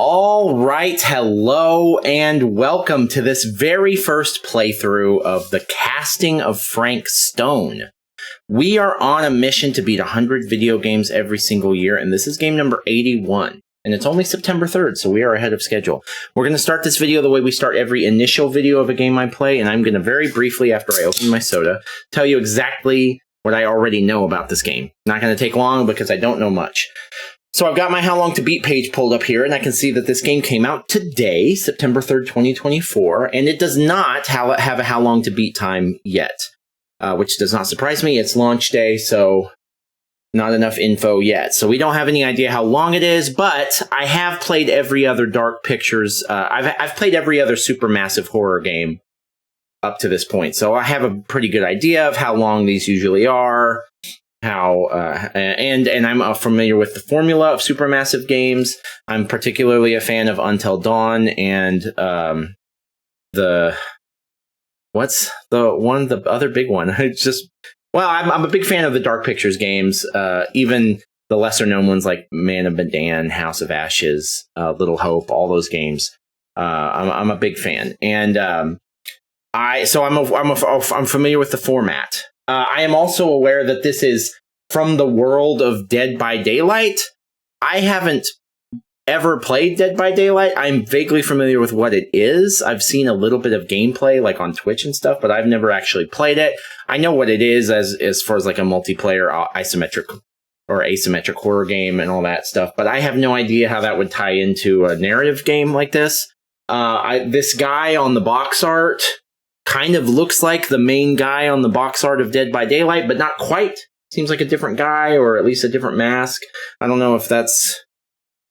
All right, hello and welcome to this very first playthrough of the casting of Frank Stone. We are on a mission to beat 100 video games every single year, and this is game number 81. And it's only September 3rd, so we are ahead of schedule. We're going to start this video the way we start every initial video of a game I play, and I'm going to very briefly, after I open my soda, tell you exactly what I already know about this game. Not going to take long because I don't know much. So I've got my How Long to Beat page pulled up here, and I can see that this game came out today, September 3rd, 2024, and it does not have a How Long to Beat time yet, which does not surprise me. It's launch day, so not enough info yet. So we don't have any idea how long it is, but I have played every other Dark Pictures. I've played every other supermassive horror game up to this point, so I have a pretty good idea of how long these usually are. And I'm familiar with the formula of supermassive games. I'm particularly a fan of Until Dawn and what's the other big one? I'm a big fan of the Dark Pictures games, even the lesser known ones like Man of Medan, House of Ashes, Little Hope, all those games. I'm a big fan, and I'm familiar with the format. I am also aware that this is from the world of Dead by Daylight. I haven't ever played Dead by Daylight. I'm vaguely familiar with what it is. I've seen a little bit of gameplay, like on Twitch and stuff, but I've never actually played it. I know what it is as far as like a multiplayer isometric or asymmetric horror game and all that stuff, but I have no idea how that would tie into a narrative game like this. This guy on the box art kind of looks like the main guy on the box art of Dead by Daylight, but not quite. Seems like a different guy, or at least a different mask. I don't know if that's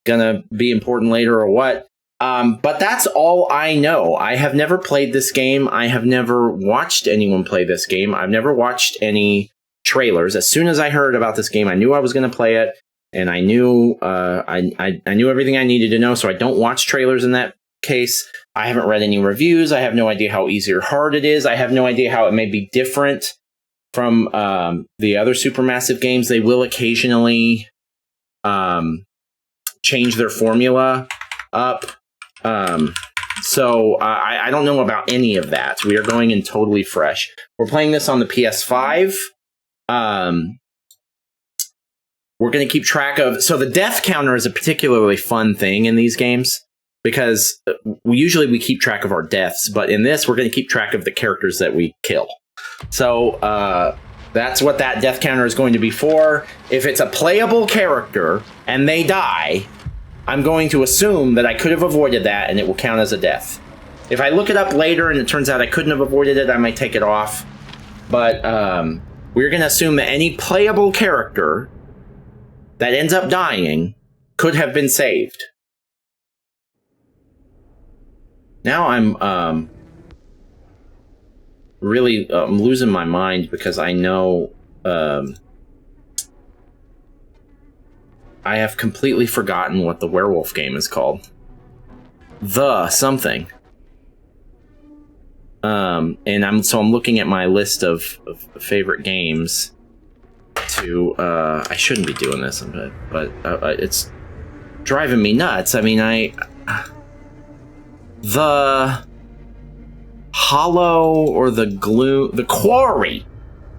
gonna be important later or what. But that's all I know. I have never played this game. I have never watched anyone play this game. I've never watched any trailers. As soon as I heard about this game, I knew I was going to play it, and I knew I knew everything I needed to know. So I don't watch trailers in that case. I haven't read any reviews. I have no idea how easy or hard it is. I have no idea how it may be different from the other supermassive games. They will occasionally change their formula up. So I don't know about any of that. We are going in totally fresh. We're playing this on the PS5. We're going to keep track of... So the death counter is a particularly fun thing in these games, because we keep track of our deaths, but in this, we're going to keep track of the characters that we kill. So that's what that death counter is going to be for. If it's a playable character and they die, I'm going to assume that I could have avoided that and it will count as a death. If I look it up later and it turns out I couldn't have avoided it, I might take it off. But we're going to assume that any playable character that ends up dying could have been saved. Now I'm really losing my mind because I know I have completely forgotten what the werewolf game is called. The something. And I'm looking at my list of favorite games to I shouldn't be doing this, but it's driving me nuts. I mean, the Hollow or the Gloom, the Quarry.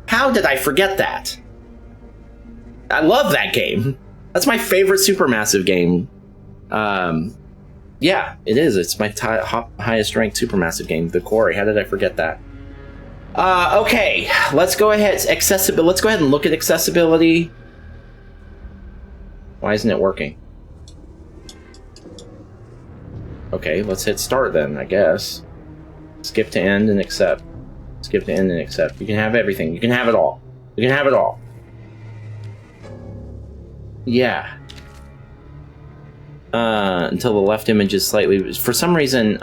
How did I forget that? I love that game. That's my favorite supermassive game. Yeah, it is. It's my highest ranked supermassive game, The Quarry. How did I forget that? Okay, let's go ahead. Let's go ahead and look at accessibility. Why isn't it working? Okay, let's hit start then, I guess. Skip to end and accept. Skip to end and accept. You can have everything. You can have it all. You can have it all. Yeah. Until the left image is slightly... For some reason,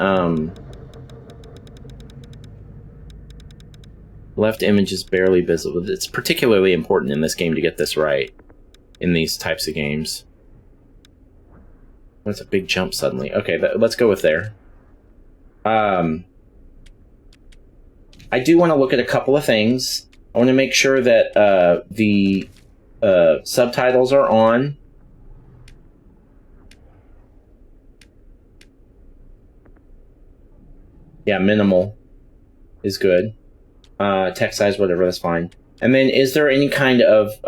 left image is barely visible. It's particularly important in this game to get this right. In these types of games. That's a big jump suddenly. Okay, let's go with there. I do want to look at a couple of things. I want to make sure that the subtitles are on. Yeah, minimal is good. Text size, whatever, that's fine. And then, is there any kind of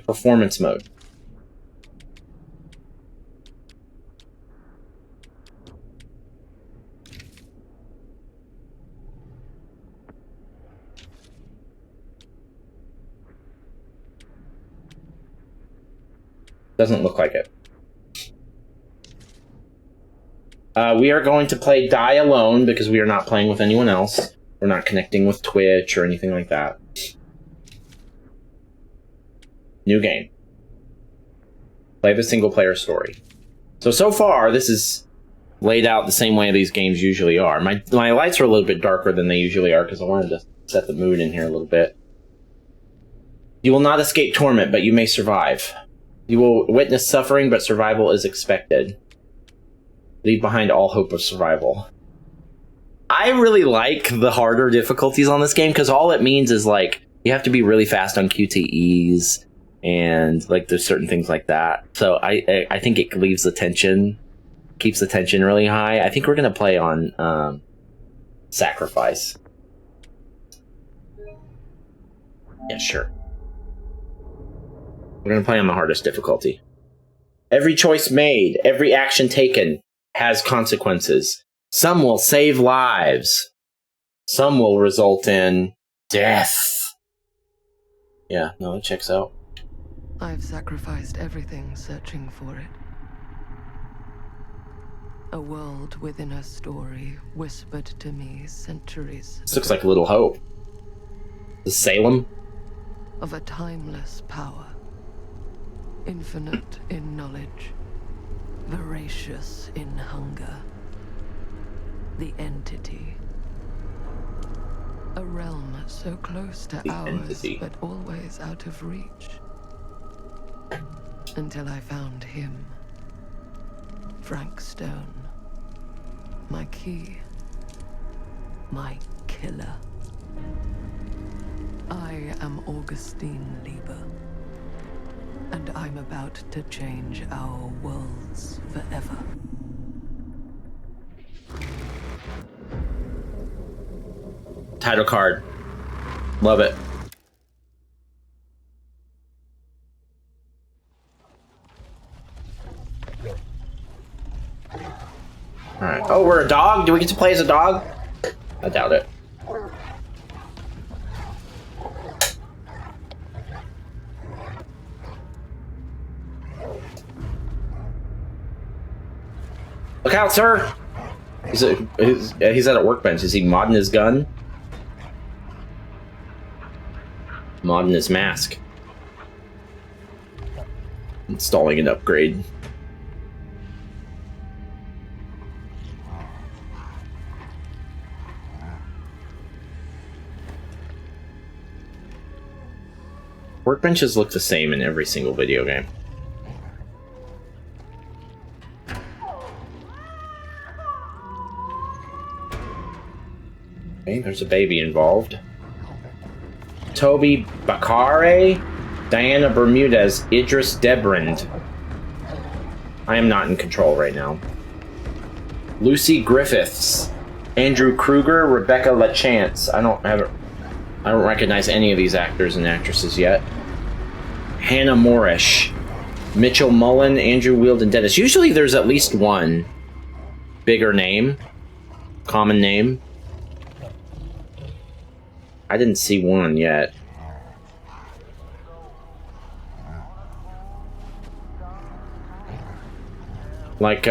performance mode? Doesn't look like it. We are going to play Die Alone because we are not playing with anyone else. We're not connecting with Twitch or anything like that. New game. Play the single-player story. So far, this is laid out the same way these games usually are. My lights are a little bit darker than they usually are because I wanted to set the mood in here a little bit. You will not escape torment, but you may survive. You will witness suffering, but survival is expected. Leave behind all hope of survival. I really like the harder difficulties on this game because all it means is like you have to be really fast on QTEs and like there's certain things like that. So I think it leaves the tension, keeps the tension really high. I think we're gonna play on Sacrifice. Yeah, sure. We're gonna play on the hardest difficulty. Every choice made, every action taken has consequences. Some will save lives. Some will result in death. Yeah, no, it checks out. I've sacrificed everything searching for it. A world within a story whispered to me centuries. This looks like Little Hope. The Salem? Of a timeless power. Infinite in knowledge. Voracious in hunger. The entity. A realm so close to ours, but always out of reach. Until I found him. Frank Stone. My key. My killer. I am Augustine Lieber. And I'm about to change our worlds forever. Title card. Love it. Alright. Oh, we're a dog? Do we get to play as a dog? I doubt it. Look out, sir! He's at a workbench. Is he modding his gun? Modding his mask. Installing an upgrade. Workbenches look the same in every single video game. Okay, there's a baby involved. Toby Bakare, Diana Bermudez, Idris Debrand. I am not in control right now. Lucy Griffiths, Andrew Kruger, Rebecca LaChance. I don't recognize any of these actors and actresses yet. Hannah Morish, Mitchell Mullen, Andrew Wielden Dennis. Usually there's at least one bigger name, common name. I didn't see one yet. Like,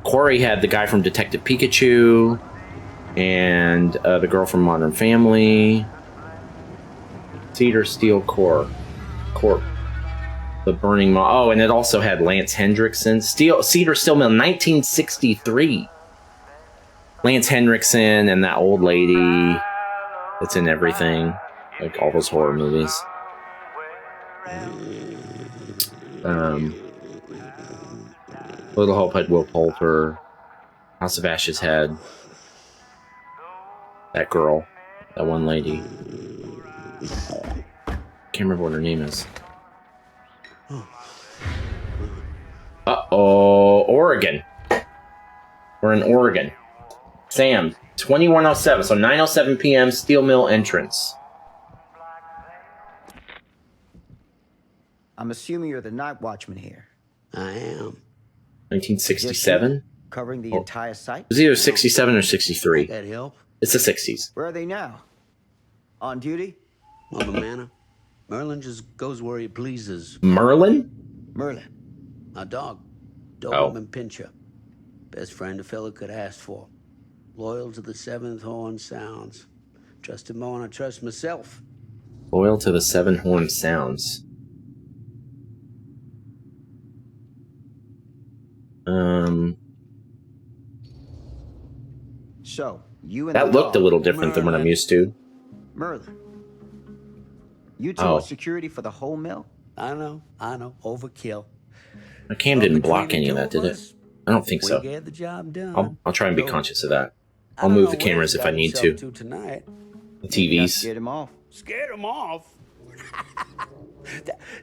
Corey had the guy from Detective Pikachu, and the girl from Modern Family. Cedar Steel Corp. The Burning Maw. Oh, and it also had Lance Hendrickson. Cedar Steel Mill, 1963. Lance Hendrickson and that old lady that's in everything. Like all those horror movies. Little Hope had Will Poulter. House of Ashes had that girl. That one lady. Can't remember what her name is. Uh-oh. Oregon. We're in Oregon. Sam, 2107, so 9:07 p.m. Steel Mill entrance. I'm assuming you're the night watchman here. I am. 1967? Covering the entire site? It was either 67 or 63. That help? It's the 60s. Where are they now? On duty? Mama Manor. Merlin just goes where he pleases. Merlin? Merlin. My dog. Oh. Doberman Pinscher. Best friend a fella could ask for. Loyal to the seventh horn sounds. Trust him more than I trust myself. Loyal to the Seven Horn Sounds. So, you and That the looked a dog, little different than what I'm used to. Merlin. You two are security for the whole mill? I know. Overkill. My cam didn't block any of that, did it? I don't think so. We get the job done. I'll try and be conscious of that. I'll move the cameras if I need to. Tonight. The TVs. Scared him off. Scared him off?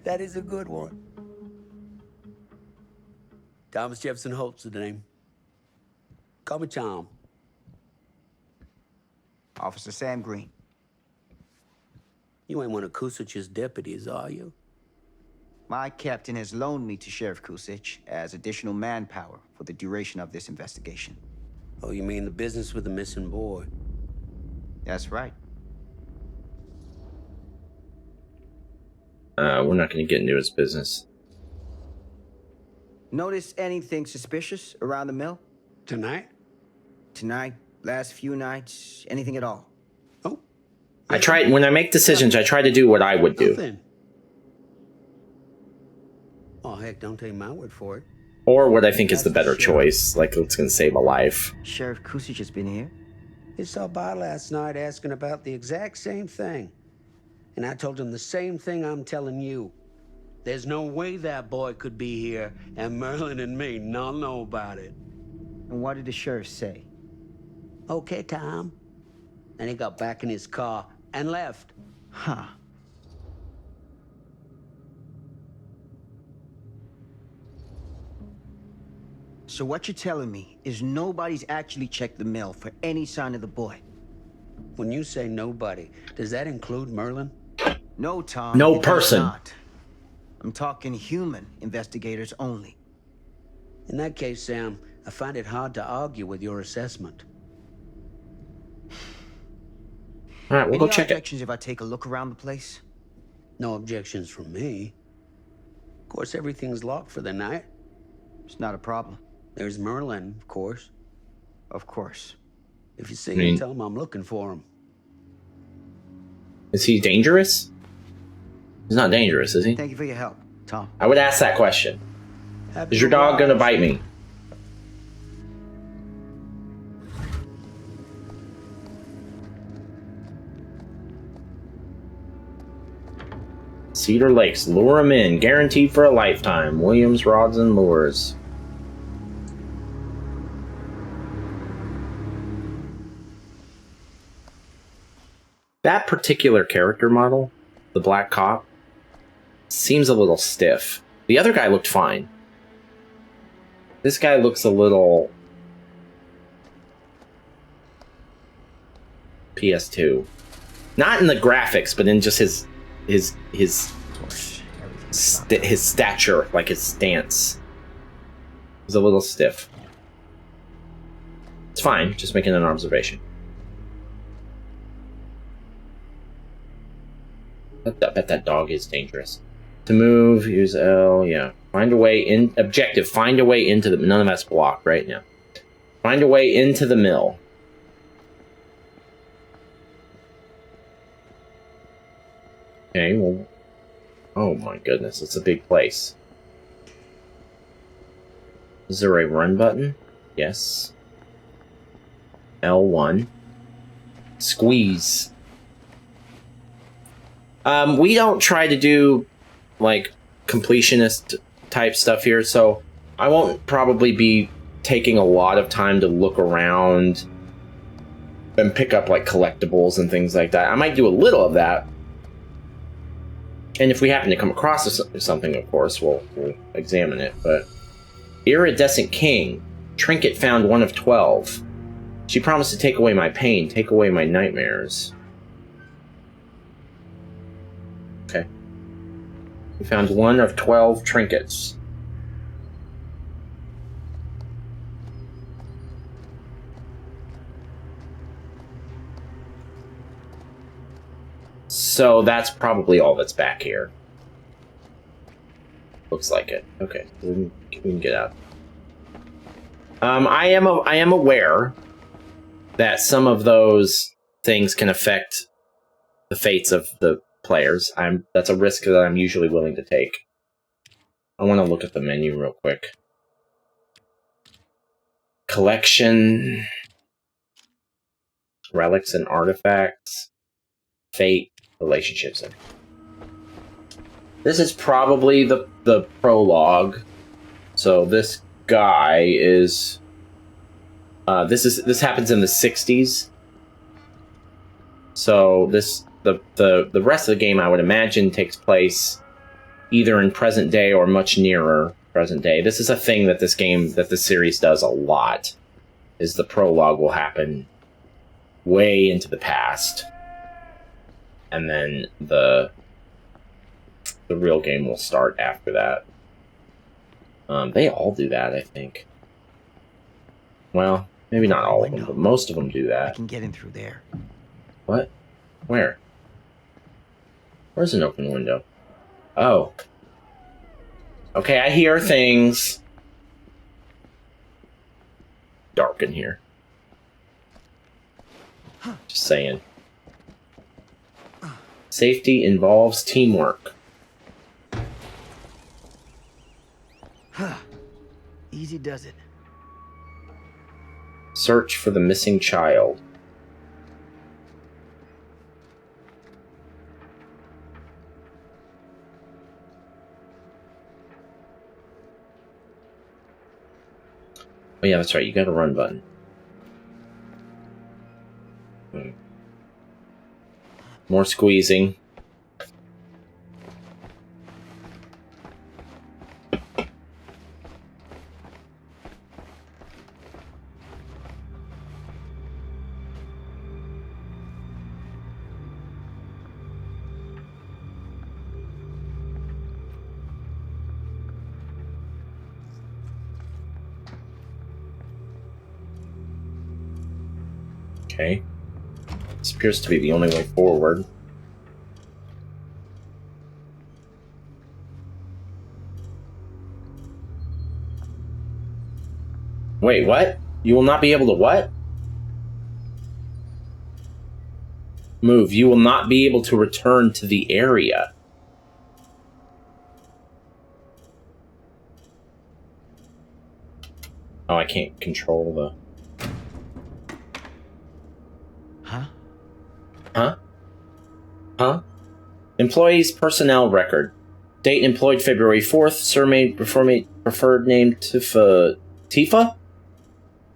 that is a good one. Thomas Jefferson Holt's the name. Call me Tom. Officer Sam Green. You ain't one of Kusich's deputies, are you? My captain has loaned me to Sheriff Kusich as additional manpower for the duration of this investigation. Oh, you mean the business with the missing boy? That's right. We're not going to get into his business. Notice anything suspicious around the mill? Tonight? Tonight? Last few nights? Anything at all? Oh. When I make decisions, I try to do what I would do. Nothing. Oh, heck, don't take my word for it. Or what I think is the better choice, like it's going to save a life. Sheriff Kusich has been here? He saw by last night asking about the exact same thing. And I told him the same thing I'm telling you. There's no way that boy could be here, and Merlin and me not know about it. And what did the sheriff say? Okay, Tom. And he got back in his car and left. Huh. So what you're telling me is nobody's actually checked the mill for any sign of the boy? When you say nobody, does that include Merlin? No, Tom. No it does person. not. I'm talking human investigators only. In that case, Sam, I find it hard to argue with your assessment. All right, we'll go check it. Any objections if I take a look around the place? No objections from me. Of course, everything's locked for the night. It's not a problem. There's Merlin, of course. Of course. If you see him, tell him I'm looking for him. Is he dangerous? He's not dangerous, is he? Thank you for your help, Tom. I would ask that question. Happy Is your dog going to bite me? Cedar Lakes, lure him in, guaranteed for a lifetime. Williams Rods and Lures. That particular character model, the black cop, seems a little stiff. The other guy looked fine. This guy looks a little PS2. Not in the graphics, but in just his stature, like his stance. He's a little stiff. It's fine, just making an observation. I bet that dog is dangerous. To move, use L, yeah. Find a way in, objective, find a way into the, none of that's blocked right now. Find a way into the mill. Okay, well, oh my goodness, it's a big place. Is there a run button? Yes. L1. Squeeze. We don't try to do, like, completionist type stuff here, so I won't probably be taking a lot of time to look around and pick up, like, collectibles and things like that. I might do a little of that, And if we happen to come across something, of course, we'll examine it. But Iridescent King. Trinket found 1 of 12. She promised to take away my pain, take away my nightmares. Okay. We found 1 of 12 trinkets. So that's probably all that's back here. Looks like it. Okay, we can get out. I am aware that some of those things can affect the fates of the players. That's a risk that I'm usually willing to take. I want to look at the menu real quick. Collection, relics and artifacts, fate, relationships. This is probably the prologue. So this guy is this happens in the 60s. So the rest of the game, I would imagine, takes place either in present day or much nearer present day. This is a thing that this series does a lot, is the prologue will happen way into the past, and then the real game will start after that. They all do that, I think. Well, maybe not all of them, but most of them do that. I can get in through there. What? Where? Where's an open window? Oh. Okay, I hear things. Dark in here. Just saying. Safety involves teamwork. Easy does it. Search for the missing child. Oh yeah, that's right, you got a run button. More squeezing. Okay. This appears to be the only way forward. Wait, what? You will not be able to what? Move. You will not be able to return to the area. Oh, I can't control the... Huh? Employees personnel record. Date employed February 4th. Surname, preferred name Tifa?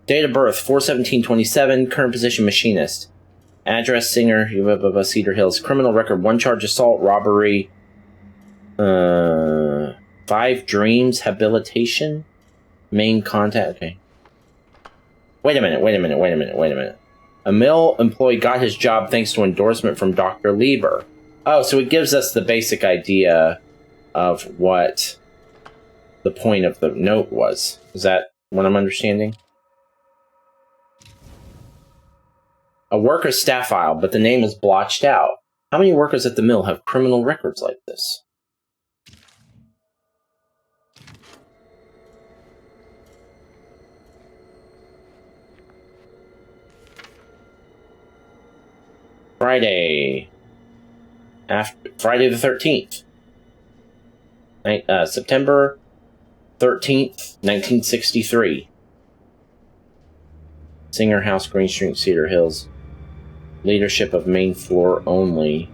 Date of birth 4/17/27. Current position machinist. Address Singer, Cedar Hills. Criminal record 1 charge assault, robbery. 5 dreams, habilitation. Main contact. Okay. Wait a minute. A mill employee got his job thanks to endorsement from Dr. Lieber. Oh, so it gives us the basic idea of what the point of the note was. Is that what I'm understanding? A worker's staff file, but the name is blotched out. How many workers at the mill have criminal records like this? Friday the 13th. September 13th, 1963. Singer House, Green Street, Cedar Hills. Leadership of main floor only.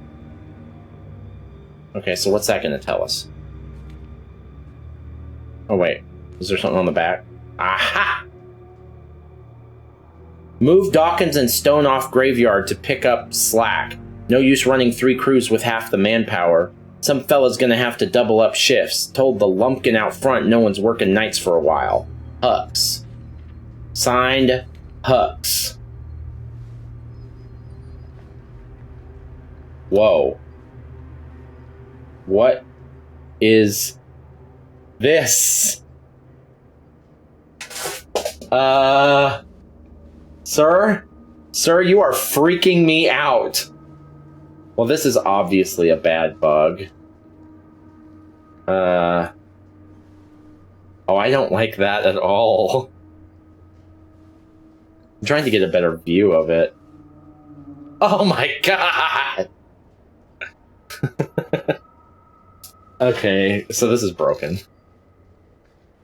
Okay, so what's that going to tell us? Oh, wait. Is there something on the back? Aha! Move Dawkins and Stone off graveyard to pick up slack. No use running 3 crews with half the manpower. Some fella's gonna have to double up shifts. Told the lumpkin out front no one's working nights for a while. Hux. Signed, Hux. Whoa. What is this? Sir? Sir, you are freaking me out. Well, this is obviously a bad bug. Oh, I don't like that at all. I'm trying to get a better view of it. Oh my god! Okay, so this is broken.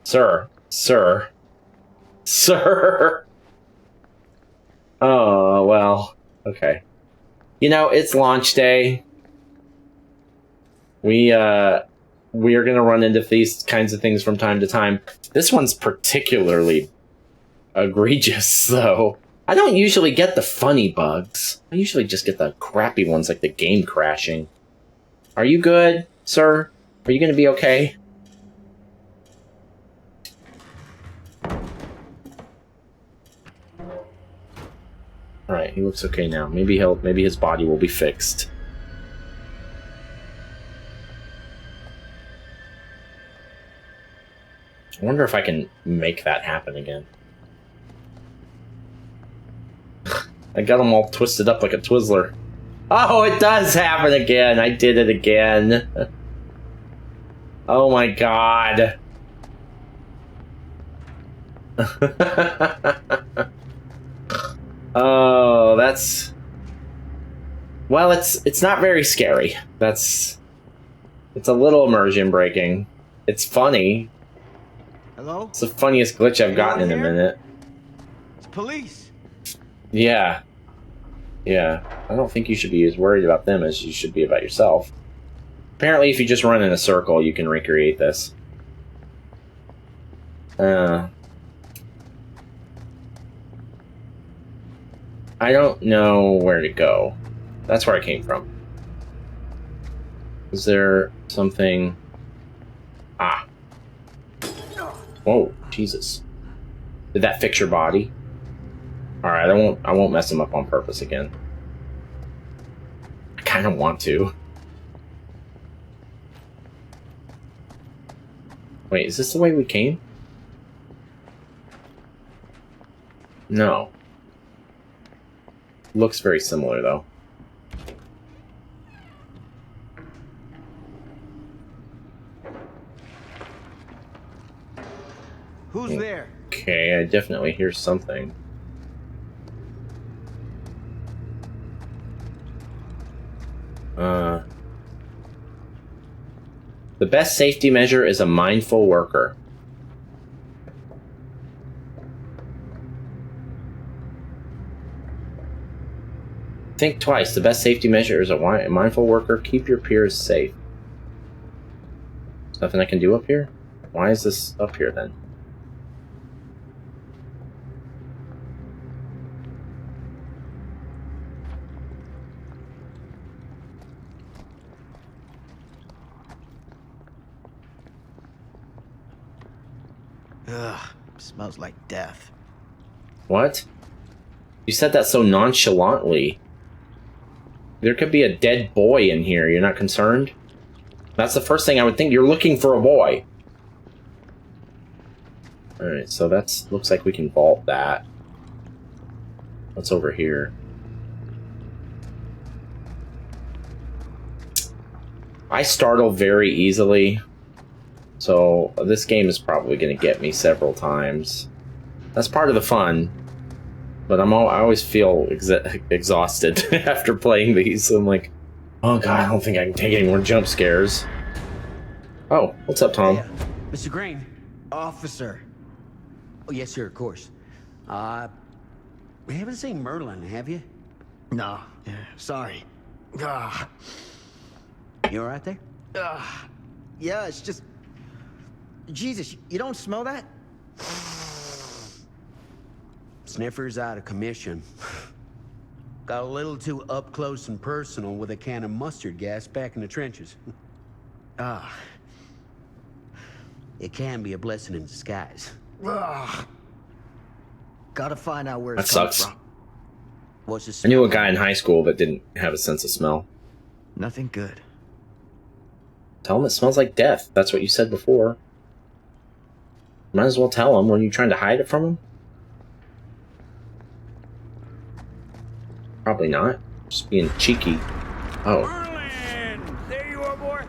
Sir. Sir. Sir! Oh, well, okay. You know, it's launch day. We are gonna run into these kinds of things from time to time. This one's particularly egregious, though. I don't usually get the funny bugs. I usually just get the crappy ones, like the game crashing. Are you good, sir? Are you gonna be okay? Alright, he looks okay now. Maybe his body will be fixed. I wonder if I can make that happen again. I got them all twisted up like a Twizzler. Oh, it does happen again! I did it again. Oh my god. Oh, that's... Well, it's not very scary. It's a little immersion breaking. It's funny. Hello? It's the funniest glitch I've gotten in a minute. It's police. Yeah. Yeah. I don't think you should be as worried about them as you should be about yourself. Apparently, if you just run in a circle, you can recreate this. I don't know where to go. That's where I came from. Is there something... Ah. Whoa, Jesus. Did that fix your body? Alright, I won't mess him up on purpose again. I kind of want to. Wait, is this the way we came? No. Looks very similar, though. Who's there? Okay, I definitely hear something. The best safety measure is a mindful worker. Think twice. The best safety measure is a mindful worker. Keep your peers safe. There's nothing I can do up here? Why is this up here then? Ugh, smells like death. What? You said that so nonchalantly. There could be a dead boy in here. You're not concerned? That's the first thing I would think. You're looking for a boy. Alright, so that's... Looks like we can vault that. What's over here? I startle very easily. So this game is probably going to get me several times. That's part of the fun. But I always feel exhausted after playing these. So I'm like, oh god, I don't think I can take any more jump scares. Oh, what's up, Tom? Hey, Mr. Green. Officer. Oh, yes, sir, of course. We haven't seen Merlin, have you? No, sorry. Ugh. You all right there? Yeah, it's just... Jesus, you don't smell that? Sniffer's out of commission. Got a little too up close and personal with a can of mustard gas back in the trenches. Ah. It can be a blessing in disguise. Ugh. Gotta find out where That it's coming sucks. from. What's this? I knew a guy in high school that didn't have a sense of smell. Nothing good. Tell him it smells like death. That's what you said before. Might as well tell him. Were you trying to hide it from him? Probably not. Just being cheeky. Oh. Merlin! There you are, boy.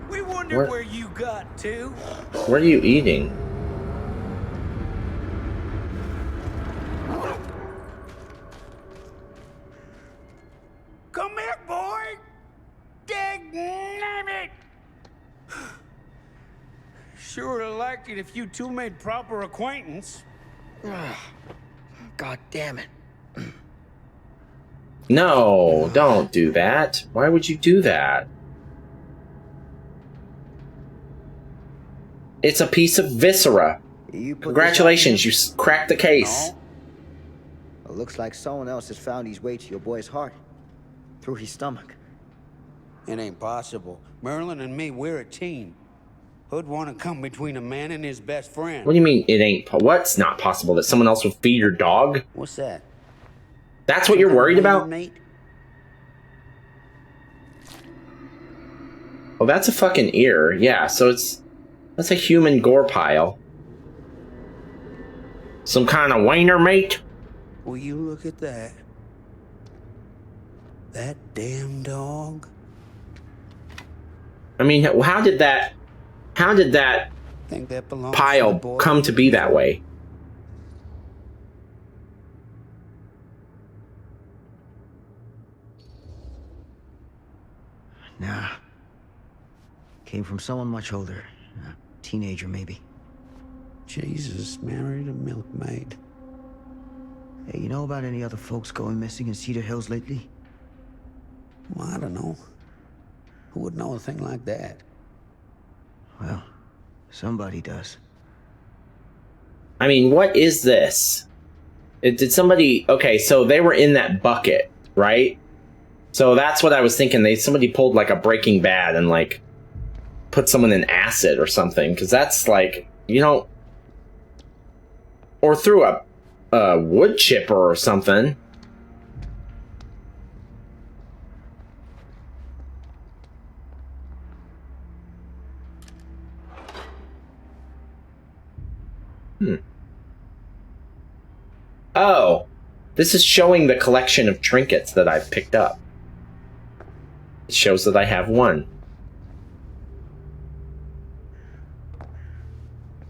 We wondered where you got to. What are you eating? Come here, boy! Dang it! Sure would have liked it if you two made proper acquaintance. God damn it. No, don't do that. Why would you do that? It's a piece of viscera. You put Congratulations, you cracked the case. No. It looks like someone else has found his way to your boy's heart. Through his stomach. It ain't possible. Merlin and me, we're a team. Who'd want to come between a man and his best friend? What do you mean it ain't? What's not possible? That someone else would feed your dog? What's that? That's what you're worried about? Mate? Well, that's a fucking ear. Yeah, so that's a human gore pile. Some kind of wiener, mate? Will you look at that? That damn dog? I mean, how did that Think that belongs to the pile boy? come to be that way? Nah. Came from someone much older. A teenager, maybe. Jesus married a milkmaid. Hey, you know about any other folks going missing in Cedar Hills lately? Well, I don't know. Who would know a thing like that? Well, somebody does. I mean, what is this? Did somebody... Okay, so they were in that bucket, right? So that's what I was thinking. Somebody pulled like a Breaking Bad and like put someone in acid or something. Because that's like, you know... Or through a wood chipper or something. Oh, this is showing the collection of trinkets that I've picked up. It shows that I have one.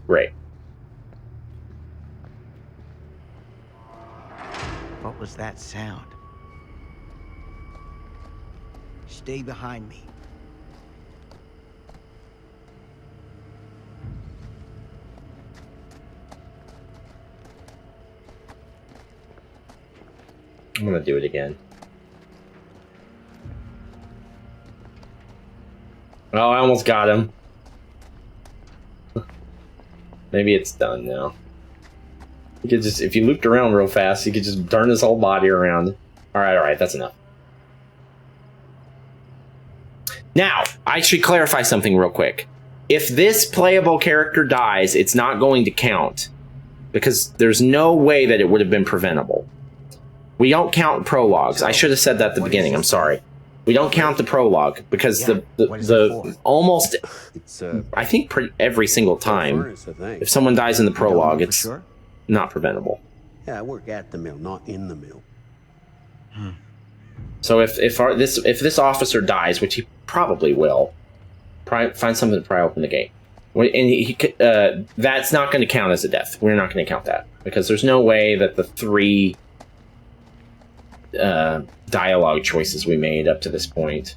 Great. What was that sound? Stay behind me. I'm gonna do it again. Oh, I almost got him. Maybe it's done now. You could just, if you looped around real fast, you could just turn his whole body around. Alright, that's enough. Now, I should clarify something real quick. If this playable character dies, it's not going to count. Because there's no way that it would have been preventable. We don't count prologues. I should have said that at the beginning. I'm sorry. We don't count the prologue because the almost I think every single time if someone dies in the prologue, it's not preventable. Yeah, I work at the mill, not in the mill. So if this officer dies, which he probably will, find something to pry open the gate. And that's not going to count as a death. We're not going to count that because there's no way that the 3 dialogue choices we made up to this point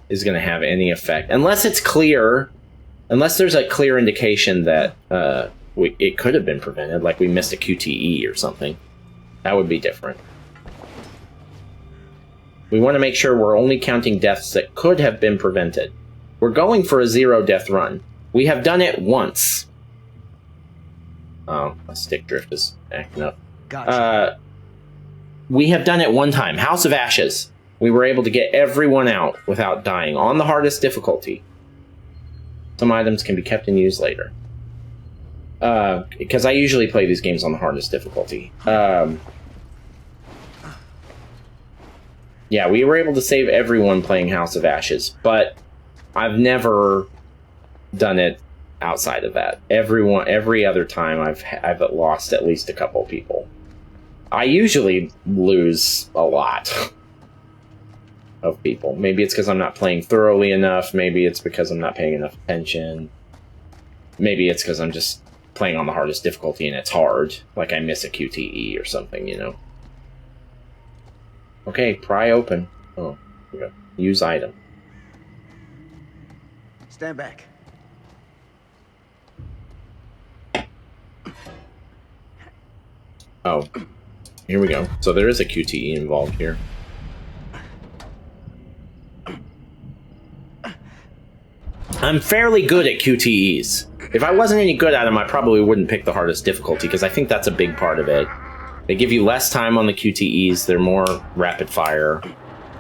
is going to have any effect unless it's clear, unless there's a clear indication that it could have been prevented, like we missed a QTE or something. That would be different. We want to make sure we're only counting deaths that could have been prevented. We're going for a 0 death run. We have done it once. Oh, my stick drift is acting up. Gotcha. We have done it one time. House of Ashes. We were able to get everyone out without dying on the hardest difficulty. Some items can be kept and used later. Because I usually play these games on the hardest difficulty. Yeah, we were able to save everyone playing House of Ashes, but I've never done it outside of that. Every other time I've lost at least a couple people. I usually lose a lot of people. Maybe it's because I'm not playing thoroughly enough. Maybe it's because I'm not paying enough attention. Maybe it's because I'm just playing on the hardest difficulty and it's hard. Like I miss a QTE or something, you know. Okay, pry open. Oh, okay. Use item. Stand back. Oh, here we go. So there is a QTE involved here. I'm fairly good at QTEs. If I wasn't any good at them, I probably wouldn't pick the hardest difficulty, because I think that's a big part of it. They give you less time on the QTEs, they're more rapid fire.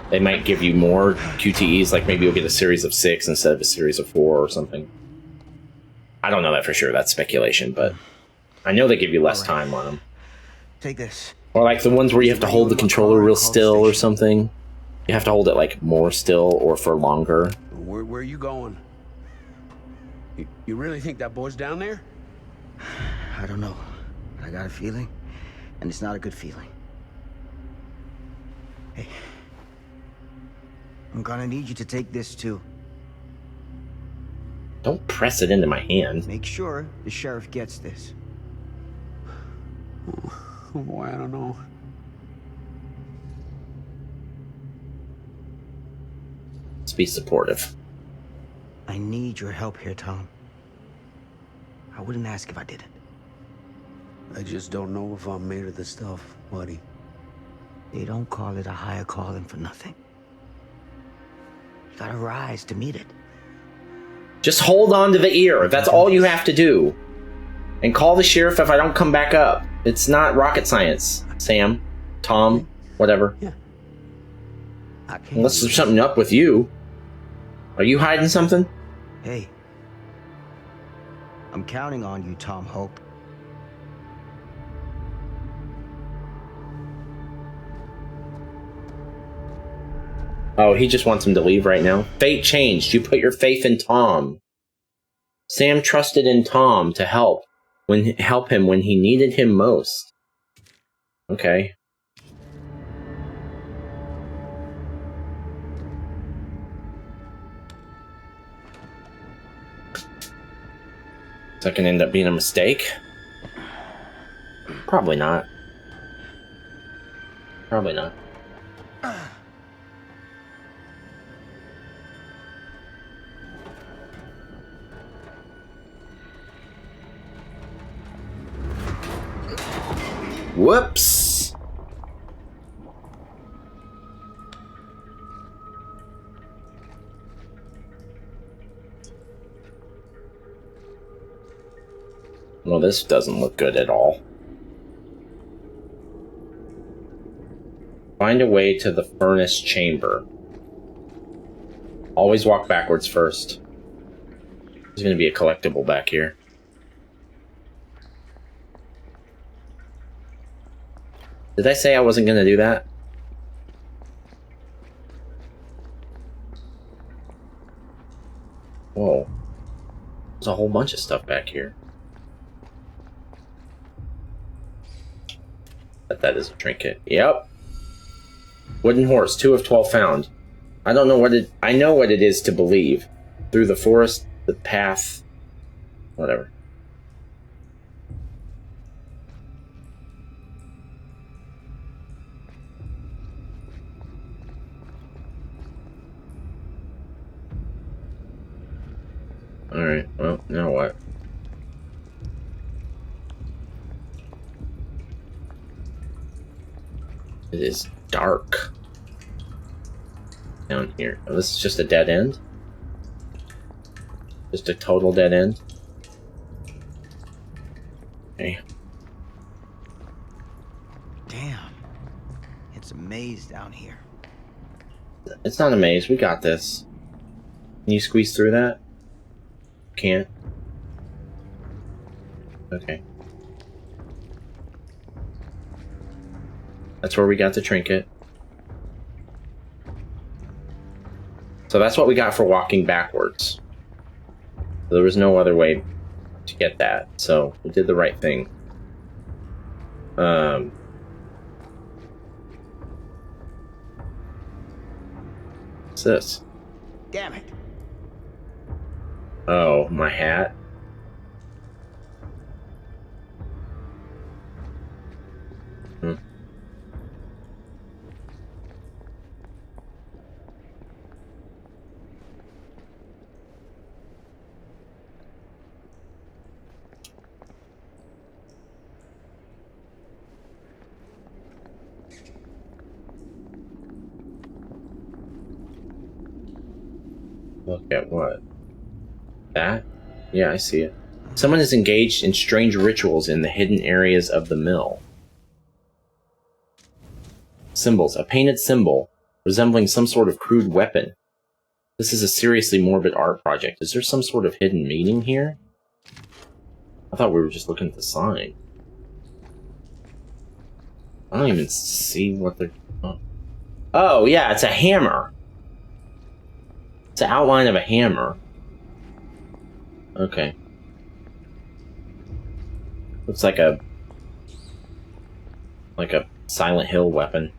They might give you more QTEs, like maybe you'll get a series of 6 instead of a series of 4 or something. I don't know that for sure, that's speculation, but I know they give you less time on them. Take this. Or like the ones where you have to hold the controller real still or something. You have to hold it like more still or for longer. Where are you going? You really think that boy's down there? I don't know. I got a feeling, and it's not a good feeling. Hey, I'm gonna need you to take this too. Don't press it into my hand. Make sure the sheriff gets this. Oh boy, I don't know. Let's be supportive. I need your help here, Tom. I wouldn't ask if I didn't. I just don't know if I'm made of this stuff, buddy. They don't call it a higher calling for nothing. You gotta rise to meet it. Just hold on to the ear. That's all you have to do. And call the sheriff if I don't come back up. It's not rocket science, Sam, Tom, whatever. Yeah. Unless there's something up with you. Are you hiding something? Hey. I'm counting on you, Tom Hope. Oh, he just wants him to leave right now. Fate changed. You put your faith in Tom. Sam trusted in Tom to help him when he needed him most. Okay. That can end up being a mistake? Probably not. Probably not. Whoops! Well, this doesn't look good at all. Find a way to the furnace chamber. Always walk backwards first. There's going to be a collectible back here. Did I say I wasn't going to do that? Whoa. There's a whole bunch of stuff back here. Bet that is a trinket. Yep. Wooden horse, 2 of 12 found. I don't know what it... I know what it is to believe. Through the forest, the path... Whatever. Alright, well, now what? It is dark down here. Oh, this is just a dead end? Just a total dead end? Okay. Damn. It's a maze down here. It's not a maze, we got this. Can you squeeze through that? Can't. Okay. That's where we got the trinket. So that's what we got for walking backwards. There was no other way to get that, so we did the right thing. What's this? Damn it. Oh, my hat. Look at what? That? Yeah, I see it. Someone is engaged in strange rituals in the hidden areas of the mill. Symbols. A painted symbol resembling some sort of crude weapon. This is a seriously morbid art project. Is there some sort of hidden meaning here? I thought we were just looking at the sign. I don't even see what they're... Oh, yeah, it's a hammer. It's an outline of a hammer. Okay. Looks like a Silent Hill weapon.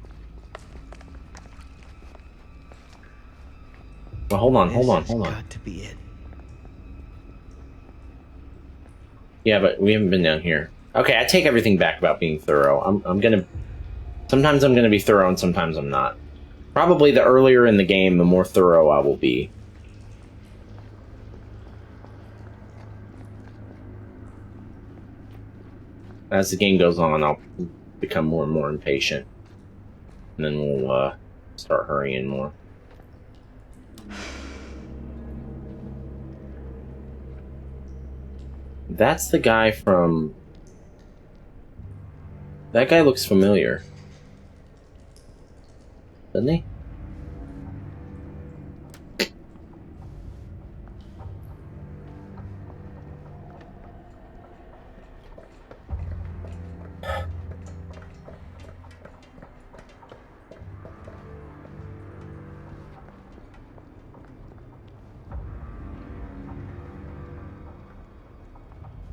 Well, hold on. Got to be it. Yeah, but we haven't been down here. Okay, I take everything back about being thorough. Sometimes I'm gonna be thorough and sometimes I'm not. Probably the earlier in the game, the more thorough I will be. As the game goes on, I'll become more and more impatient. And then we'll start hurrying more. That's the guy from... That guy looks familiar. Doesn't he?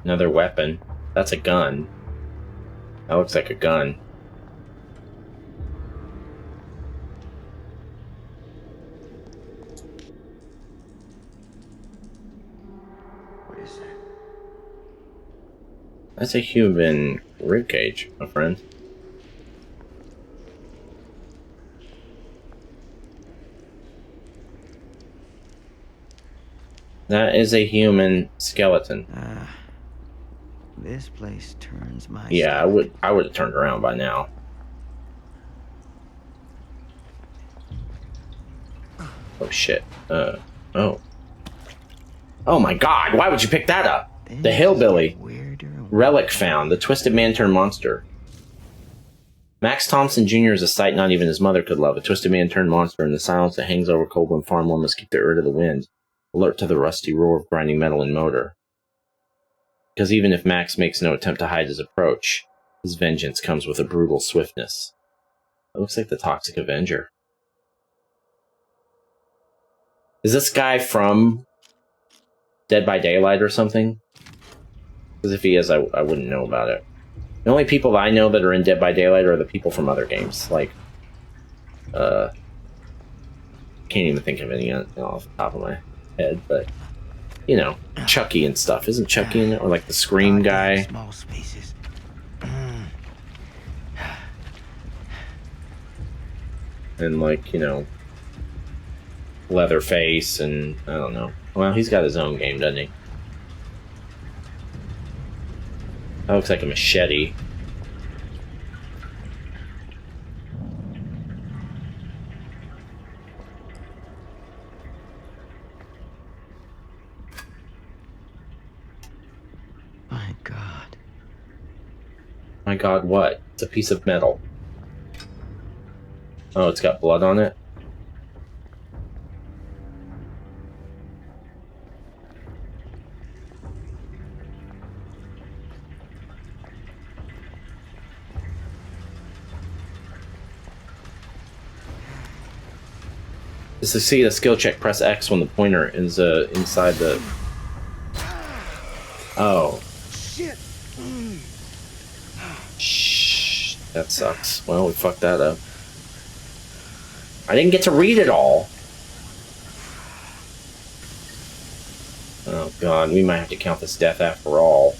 Another weapon. That's a gun. That looks like a gun. What is that? That's a human ribcage, my friend. That is a human skeleton. This place turns my Yeah, stomach. I would have turned around by now. Oh shit. Oh. Oh my god, why would you pick that up? The hillbilly. Relic found. The twisted man turned monster. Max Thompson Jr. is a sight not even his mother could love. A twisted man turned monster in the silence that hangs over Coldland Farm. One must keep their ear to the wind, alert to the rusty roar of grinding metal and motor. Because even if Max makes no attempt to hide his approach, his vengeance comes with a brutal swiftness. That looks like the Toxic Avenger. Is this guy from Dead by Daylight or something? Because if he is, I wouldn't know about it. The only people that I know that are in Dead by Daylight are the people from other games. Like, can't even think of any off the top of my head, but, you know, Chucky and stuff. Isn't Chucky in it? Or like the Scream guy? Small spaces. And like, you know, Leatherface and, I don't know. Well, he's got his own game, doesn't he? That looks like a machete. My God. My god, what? It's a piece of metal. Oh, it's got blood on it? To succeed a skill check, press X when the pointer is inside the... Oh. Shit. Shh. That sucks. Well, we fucked that up. I didn't get to read it all. Oh god, we might have to count this death after all.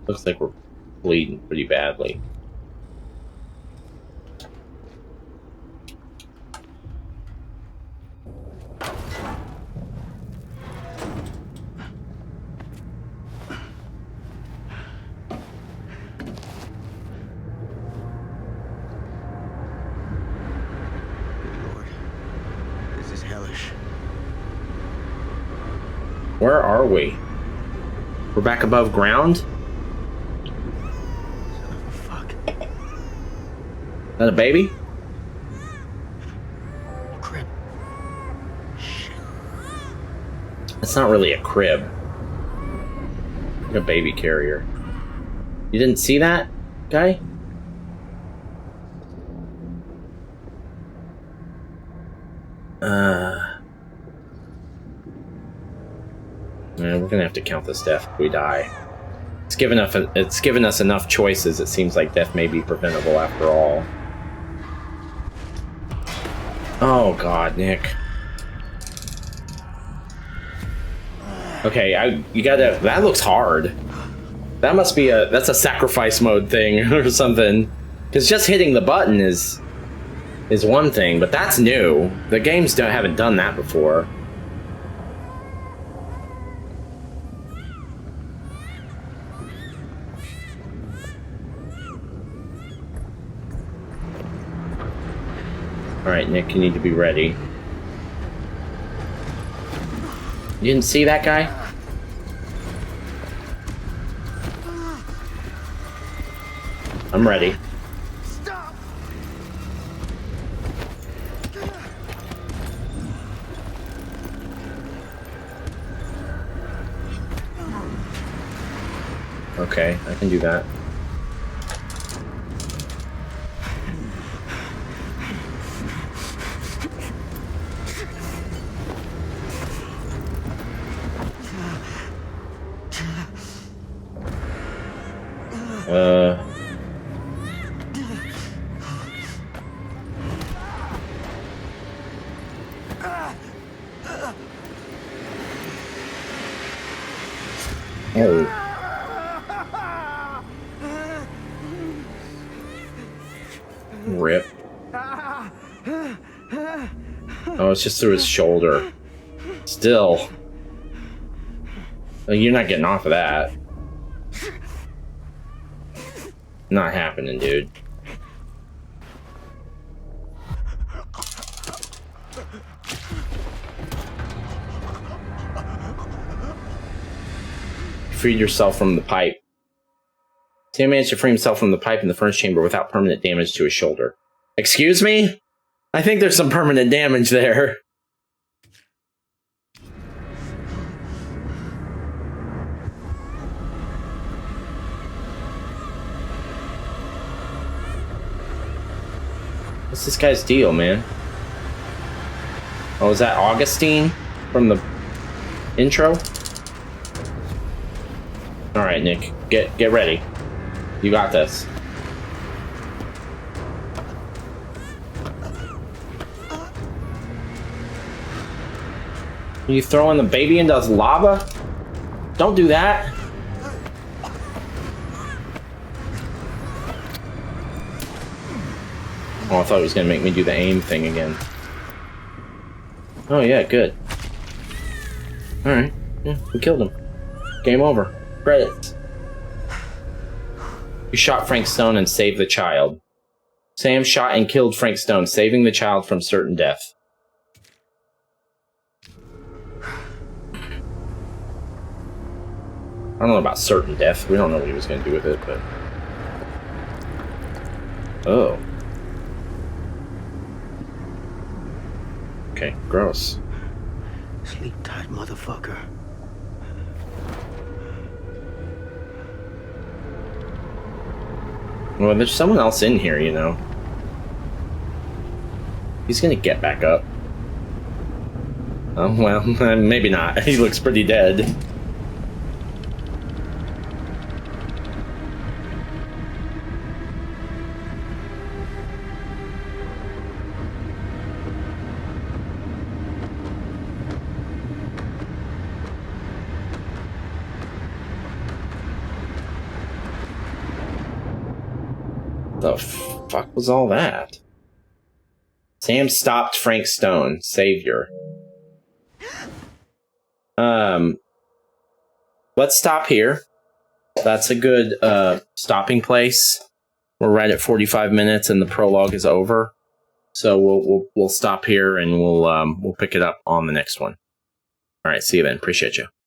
Looks like we're bleeding pretty badly. Where are we? We're back above ground? Fuck. Is that a baby? Crib. Shit. It's not really a crib. Like a baby carrier. You didn't see that, guy? Man, we're gonna have to count this death if we die. It's given us enough choices. It seems like death may be preventable after all. Oh god, Nick. Okay, you gotta. That looks hard. That must be that's a sacrifice mode thing or something. Because just hitting the button is one thing, but that's new. The games haven't done that before. Alright, Nick, you need to be ready. You didn't see that guy? I'm ready. Stop. Okay, I can do that. Oh. Rip. Oh, it's just through his shoulder. Still. You're not getting off of that. Not happening, dude. Freed yourself from the pipe. Sam managed to free himself from the pipe in the furnace chamber without permanent damage to his shoulder. Excuse me? I think there's some permanent damage there. What's this guy's deal, man? Oh, is that Augustine from the intro? Alright, Nick. Get ready. You got this. Are you throwing the baby into lava? Don't do that. Oh, I thought it was gonna make me do the aim thing again. Oh yeah, good. Alright. Yeah, we killed him. Game over. Credits. You shot Frank Stone and saved the child. Sam shot and killed Frank Stone, saving the child from certain death. I don't know about certain death. We don't know what he was going to do with it, but... Oh. Okay, gross. Sleep tight, motherfucker. Well, there's someone else in here, you know. He's gonna get back up. Oh, well, maybe not. He looks pretty dead. The fuck was all that? Sam stopped Frank Stone, savior. Let's stop here. That's a good stopping place. We're right at 45 minutes and the prologue is over. So we'll stop here and we'll pick it up on the next one. All right, see you then. Appreciate you.